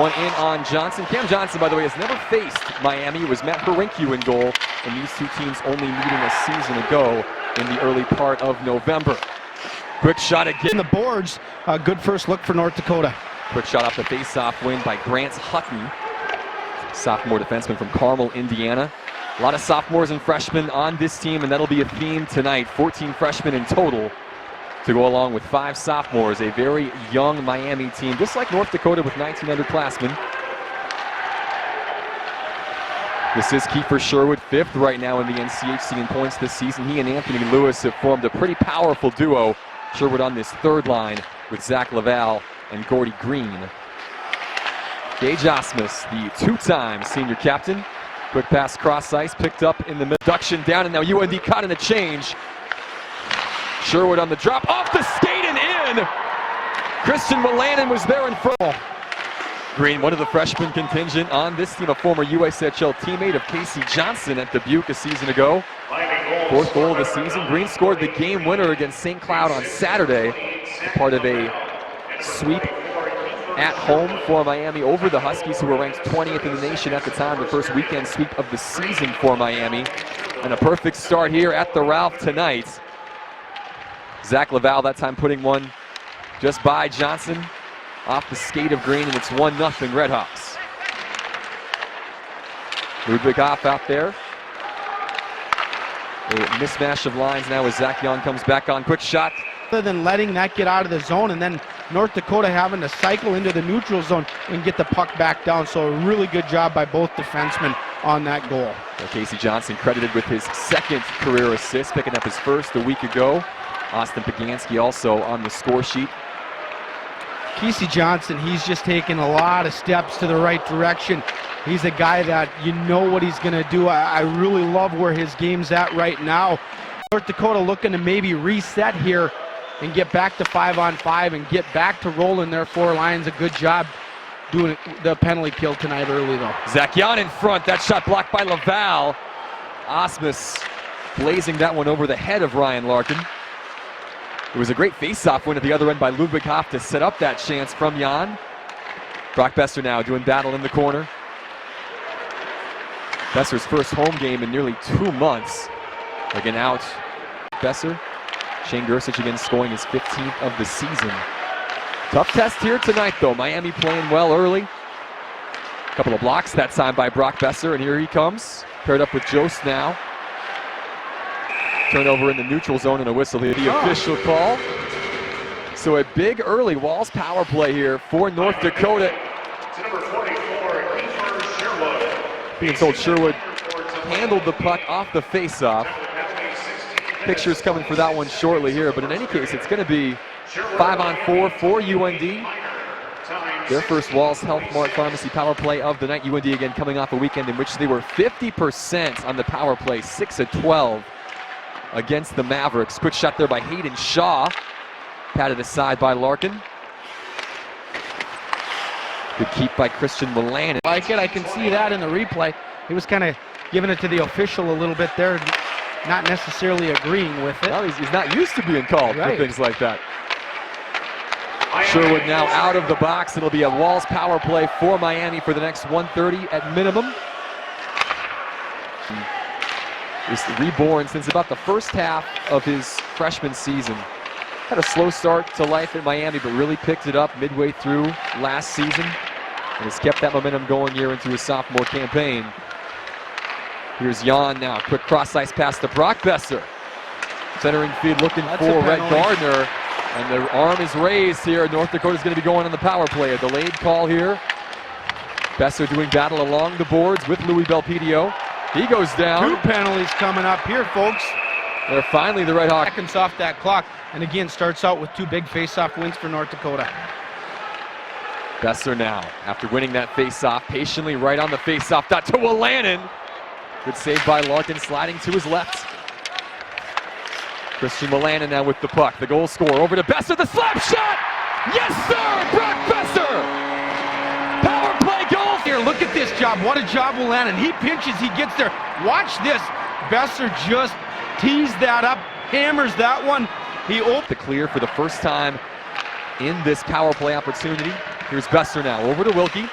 One in on Johnson. Cam Johnson, by the way, has never faced Miami. It was Matt Harinkyu in goal, and these two teams only meeting a season ago in the early part of November. Quick shot again. The boards, a good first look for North Dakota. Quick shot off the face-off win by Grant Hutton, sophomore defenseman from Carmel, Indiana. A lot of sophomores and freshmen on this team, and that'll be a theme tonight. 14 freshmen in total to go along with 5 sophomores. A very young Miami team, just like North Dakota with 19 underclassmen. This is Kiefer Sherwood, 5th right now in the NCHC in points this season. He and Anthony Lewis have formed a pretty powerful duo. Sherwood on this third line with Zach Laval and Gordy Green. Gage Osmus, the 2-time senior captain. Quick pass cross ice, picked up in the reduction down, and now UND caught in a change. Sherwood on the drop, off the skate and in! Christian Wolanin was there in front. Green, one of the freshman contingent on this team, a former USHL teammate of Casey Johnson at Dubuque a season ago. 4th goal of the season. Green scored the game winner against St. Cloud on Saturday, part of a sweep at home for Miami over the Huskies, who were ranked 20th in the nation at the time, the first weekend sweep of the season for Miami. And a perfect start here at the Ralph tonight. Zach Laval that time putting one just by Johnson off the skate of Green, and it's 1-0 Redhawks. Ludwig Hoff out there. A mismatch of lines now as Zach Young comes back on. Quick shot. Other than letting that get out of the zone, and then North Dakota having to cycle into the neutral zone and get the puck back down. So a really good job by both defensemen on that goal. So Casey Johnson credited with his 2nd career assist, picking up his 1st a week ago. Austin Pagansky also on the score sheet. Casey Johnson, he's just taking a lot of steps to the right direction. He's a guy that you know what he's going to do. I really love where his game's at right now. North Dakota looking to maybe reset here and get back to 5-on-5 and get back to rolling their 4 lines. A good job doing the penalty kill tonight early, though. Zach Yan in front. That shot blocked by Laval. Osmus blazing that one over the head of Ryan Larkin. It was a great face-off win at the other end by Ludwig Hoff to set up that chance from Jan. Brock Boeser now doing battle in the corner. Boeser's first home game in nearly 2 months. Again out, Boeser. Shane Gersich again scoring his 15th of the season. Tough test here tonight though. Miami playing well early. A couple of blocks that time by Brock Boeser, and here he comes. Paired up with Jost now. Turnover in the neutral zone and a whistle here. The official call. So a big early Walls power play here for North Dakota. Being told Sherwood handled the puck off the face-off. Pictures coming for that one shortly here, but in any case, it's going to be 5-on-4 for UND. Their first Walls Health Mart Pharmacy power play of the night. UND again coming off a weekend in which they were 50% on the power play, 6-12 against the Mavericks. Quick shot there by Hayden Shaw. Patted aside by Larkin. Good keep by Christian Wolanin. Like it, I can see that in the replay. He was kind of giving it to the official a little bit there, not necessarily agreeing with it. Well, he's not used to being called for things like that. Sherwood now out of the box. It'll be a Walls power play for Miami for the next 1:30 at minimum. Is reborn since about the first half of his freshman season. Had a slow start to life in Miami, but really picked it up midway through last season and has kept that momentum going here into his sophomore campaign. Here's Jan now. Quick cross-ice pass to Brock Boeser. Centering feed looking for Red Gardner. And the arm is raised here. North Dakota's going to be going on the power play. A delayed call here. Boeser doing battle along the boards with Louis Belpedio. He goes down. 2 penalties coming up here, folks. They're finally the Red Hawks. Seconds off that clock. And again, starts out with 2 big face-off wins for North Dakota. Boeser now, after winning that face-off, patiently right on the face-off dot to Wolanin. Good save by Larkin, sliding to his left. Christian Wolanin now with the puck. The goal scorer over to Boeser, the slap shot! Yes, sir! Brock Boeser! Power play goal! Here, look at this job. What a job, Wolanin. He pinches, he gets there. Watch this. Boeser just tees that up, hammers that one. He opened the clear for the first time in this power play opportunity. Here's Boeser now over to Wilkie.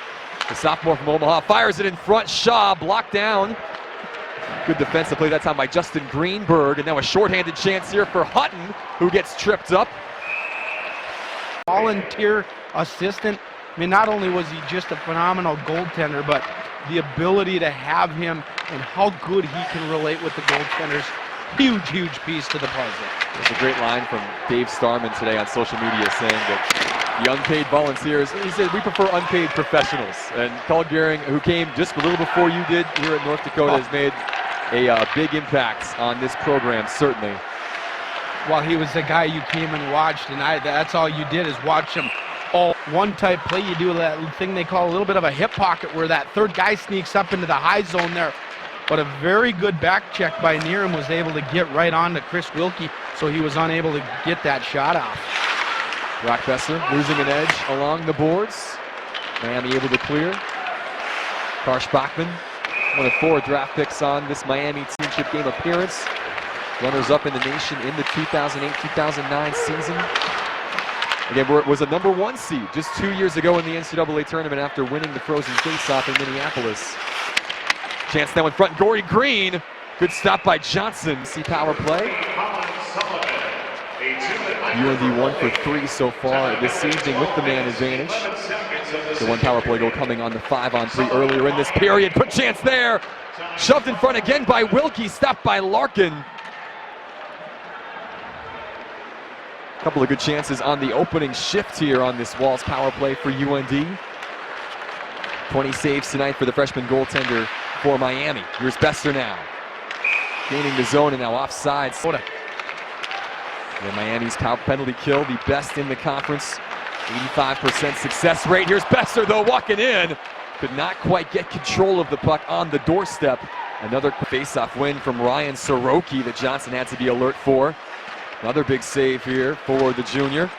The sophomore from Omaha fires it in front. Shaw blocked down. Good defensive play that time by Justin Greenberg. And now a shorthanded chance here for Hutton, who gets tripped up. Volunteer assistant. I mean, not only was he just a phenomenal goaltender, but the ability to have him and how good he can relate with the goaltenders. Huge, huge piece to the puzzle. There's a great line from Dave Starman today on social media saying that the unpaid volunteers, he said, we prefer unpaid professionals. And Paul Gehring, who came just a little before you did here at North Dakota, has made a big impact on this program, certainly. Well, he was the guy you came and watched, and that's all you did is watch him. All one type play, you do that thing they call a little bit of a hip pocket where that third guy sneaks up into the high zone there. But a very good back check by Niram was able to get right on to Chris Wilkie, so he was unable to get that shot off. Brock Boeser losing an edge along the boards. Miami able to clear. Karsh Bachman, one of 4 draft picks on this Miami championship game appearance. Runners up in the nation in the 2008-2009 season. Again, was a #1 seed just 2 years ago in the NCAA tournament after winning the Frozen Faceoff in Minneapolis. Chance now in front, Gordy Green. Good stop by Johnson. See power play. UND 1 for 3 so far this season with the man advantage. The one power play goal coming on the 5-on-3 earlier in this period. Put chance there. Shoved in front again by Wilkie. Stopped by Larkin. A couple of good chances on the opening shift here on this Walls power play for UND. 20 saves tonight for the freshman goaltender for Miami. Here's Boeser now. Gaining the zone and now offside. And Miami's penalty kill, the best in the conference. 85% success rate. Here's Boeser though walking in. Could not quite get control of the puck on the doorstep. Another face-off win from Ryan Soroki that Johnson had to be alert for. Another big save here for the junior.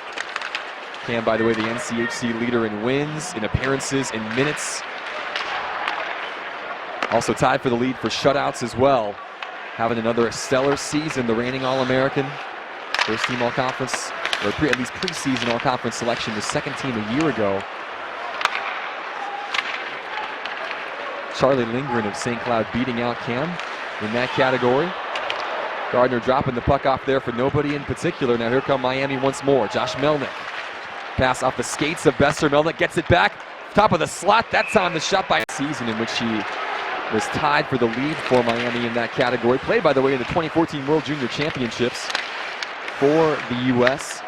Cam, by the way, the NCHC leader in wins, in appearances, in minutes. Also tied for the lead for shutouts as well. Having another stellar season, the reigning All-American. First team All-Conference, or at least preseason All-Conference selection, the second team a year ago. Charlie Lindgren of St. Cloud beating out Cam in that category. Gardner dropping the puck off there for nobody in particular. Now here come Miami once more. Josh Melnick. Pass off the skates of Boeser. Melnick gets it back. Top of the slot. That time the shot by season in which he was tied for the lead for Miami in that category. Played, by the way, in the 2014 World Junior Championships for the U.S.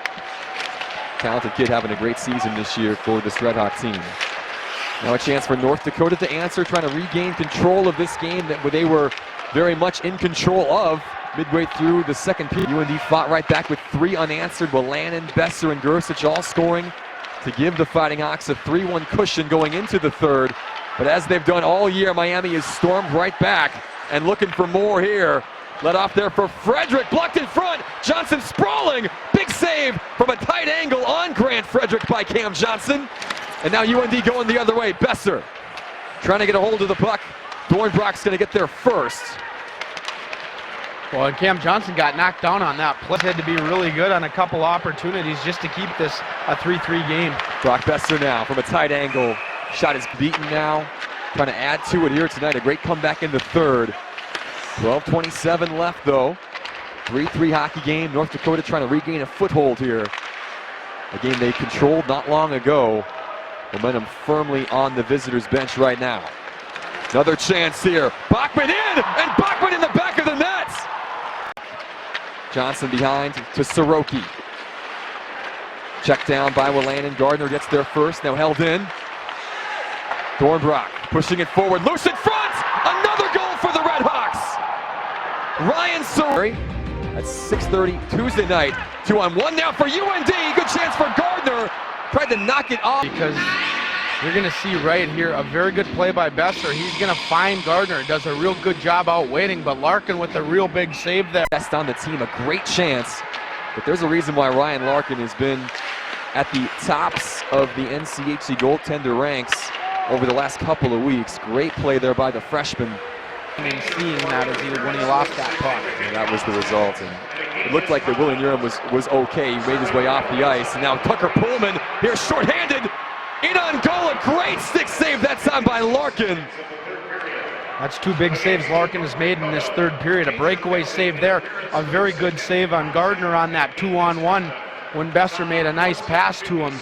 Talented kid having a great season this year for this Red Hawk team. Now a chance for North Dakota to answer, trying to regain control of this game that they were very much in control of midway through the second period. UND fought right back with 3 unanswered. Wolanin, Boeser, and Gersic all scoring to give the Fighting Hawks a 3-1 cushion going into the third. But as they've done all year, Miami has stormed right back and looking for more here. Let off there for Frederick, blocked in front. Johnson sprawling, big save from a tight angle on Grant Frederick by Cam Johnson. And now UND going the other way. Boeser trying to get a hold of the puck. Dornbrock's going to get there first. Well, and Cam Johnson got knocked down on that play. Had to be really good on a couple opportunities just to keep this a 3-3 game. Brock Boeser now from a tight angle. Shot is beaten now. Trying to add to it here tonight. A great comeback in the third. 12:27 left though. 3-3 hockey game. North Dakota trying to regain a foothold here. A game they controlled not long ago. Momentum firmly on the visitors' bench right now. Another chance here. Bachman in, and Bachman in the back of the net. Johnson behind to Soroki. Checked down by Wolanin. Gardner gets there first, now held in. Dornbrock pushing it forward, loose in front! Another goal for the Red Hawks! Ryan Soroki at 6:30 Tuesday night. 2-on-1 now for UND. Good chance for Gardner. Tried to knock it off. Because you're going to see right here a very good play by Boeser. He's going to find Gardner. Does a real good job out waiting, but Larkin with a real big save there. Best on the team, a great chance. But there's a reason why Ryan Larkin has been at the tops of the NCHC goaltender ranks over the last couple of weeks. Great play there by the freshman. And seeing that as when he lost that puck. And that was the result. And it looked like that Willie Niram was okay. He made his way off the ice. And now Tucker Pullman here shorthanded. In on goal, a great stick save that time by Larkin. That's two big saves Larkin has made in this third period. A breakaway save there, a very good save on Gardner on that 2-on-1 when Boeser made a nice pass to him.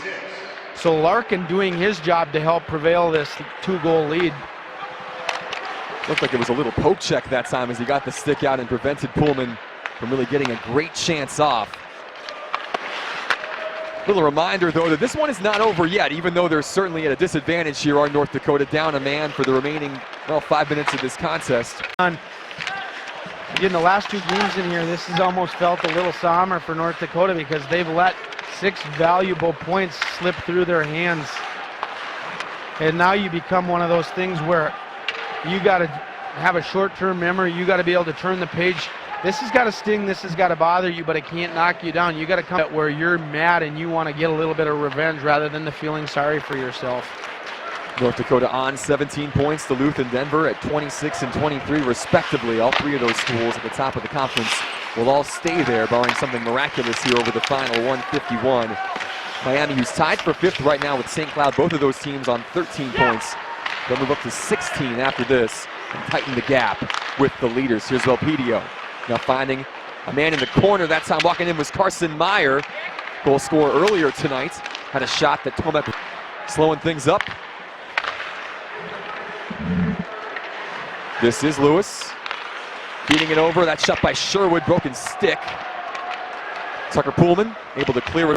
So Larkin doing his job to help prevail this 2-goal lead. Looked like it was a little poke check that time as he got the stick out and prevented Pullman from really getting a great chance off. Little reminder though that this one is not over yet, even though they're certainly at a disadvantage here are North Dakota, down a man for the remaining, 5 minutes of this contest. Again, the last two games in here, this has almost felt a little somber for North Dakota because they've let 6 valuable points slip through their hands. And now you become one of those things where you got to have a short-term memory. You got to be able to turn the page. This has got to sting, this has got to bother you, but it can't knock you down. You got to come where you're mad and you want to get a little bit of revenge rather than the feeling sorry for yourself. North Dakota on 17 points, Duluth and Denver at 26 and 23 respectively. All three of those schools at the top of the conference will all stay there, barring something miraculous here over the final 151. Miami, who's tied for 5th right now with St. Cloud, both of those teams on 13 points. They'll move up to 16 after this and tighten the gap with the leaders. Here's Velpedio. Now finding a man in the corner. That time walking in was Carson Meyer. Goal scorer earlier tonight. Had a shot that Tomek slowing things up. This is Lewis. Feeding it over. That shot by Sherwood. Broken stick. Tucker Pullman able to clear it.